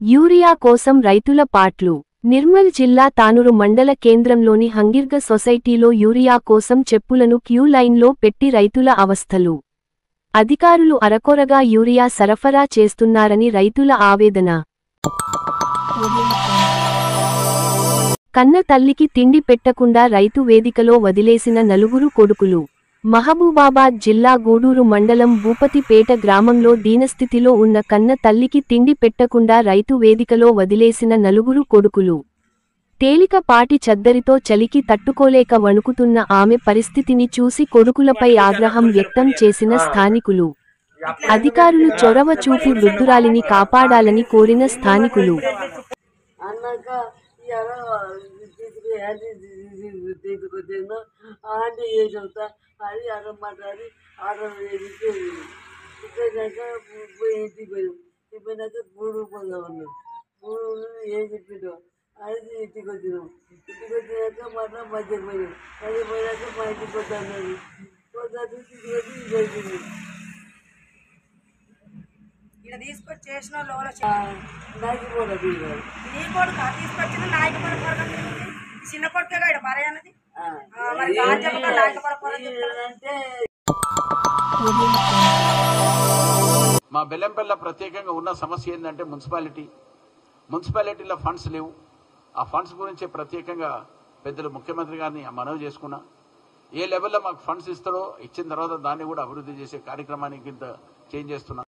Urea కోసం రైతుల పాట్లు. నిర్మల్ జిల్లా తానూరు మండల కేంద్రంలోని హంగిర్గ సొసైటీలో యూరియా కోసం చెప్పులను క్యూ లైన్లో పెట్టి రైతుల అవస్థలు. అధికారులు అరకొరగా యూరియా సరఫరా చేస్తున్నారని రైతుల ఆవేదన. కన్న తల్లికి తిండి పెట్టకుండా రైతు వేదికలో వదిలేసిన నలుగురు కొడుకులు. మహబూబాబాద్ జిల్లా గూడూరు మండలం భూపతిపేట గ్రామంలో దీనస్థితిలో ఉన్న కన్న తల్లికి తిండి పెట్టకుండా రైతు వేదికలో వదిలేసిన నలుగురు కొడుకులు. తేలికపాటి చద్దరితో చలికి తట్టుకోలేక వణుకుతున్న ఆమె పరిస్థితిని చూసి కొడుకులపై ఆగ్రహం వ్యక్తం చేసిన స్థానికులు. అధికారులు చొరవ చూపి వృద్ధురాలిని కాపాడాలని కోరిన స్థానికులు. అది ఇంటికి వచ్చినాం. ఇంటికి వచ్చినాక మళ్ళీ మధ్యకి పోయినాం. మధ్య పోయినాక మా ఇంటికి వద్దన్నారు. వద్దాక ఇంటికి వచ్చి ఇది అవుతుంది. ఇక్కడ తీసుకొచ్చి చేసిన నాయకుడు నీ కొడుకు తీసుకొచ్చిన నాయకుడు చిన్న కొడుకే ఇక్కడ భార్య అన్నది అంటే మా బెల్లంపల్లి ప్రత్యేకంగా ఉన్న సమస్య ఏంటంటే మున్సిపాలిటీలో ఫండ్స్ లేవు. ఆ ఫండ్స్ గురించి ప్రత్యేకంగా పెద్దలు ముఖ్యమంత్రి గారిని మనవి చేసుకున్నా. ఏ లెవెల్లో మాకు ఫండ్స్ ఇస్తారో ఇచ్చిన తర్వాత దాన్ని కూడా అభివృద్ధి చేసే కార్యక్రమానికి ఇంత చేంజ్ చేస్తున్నాం.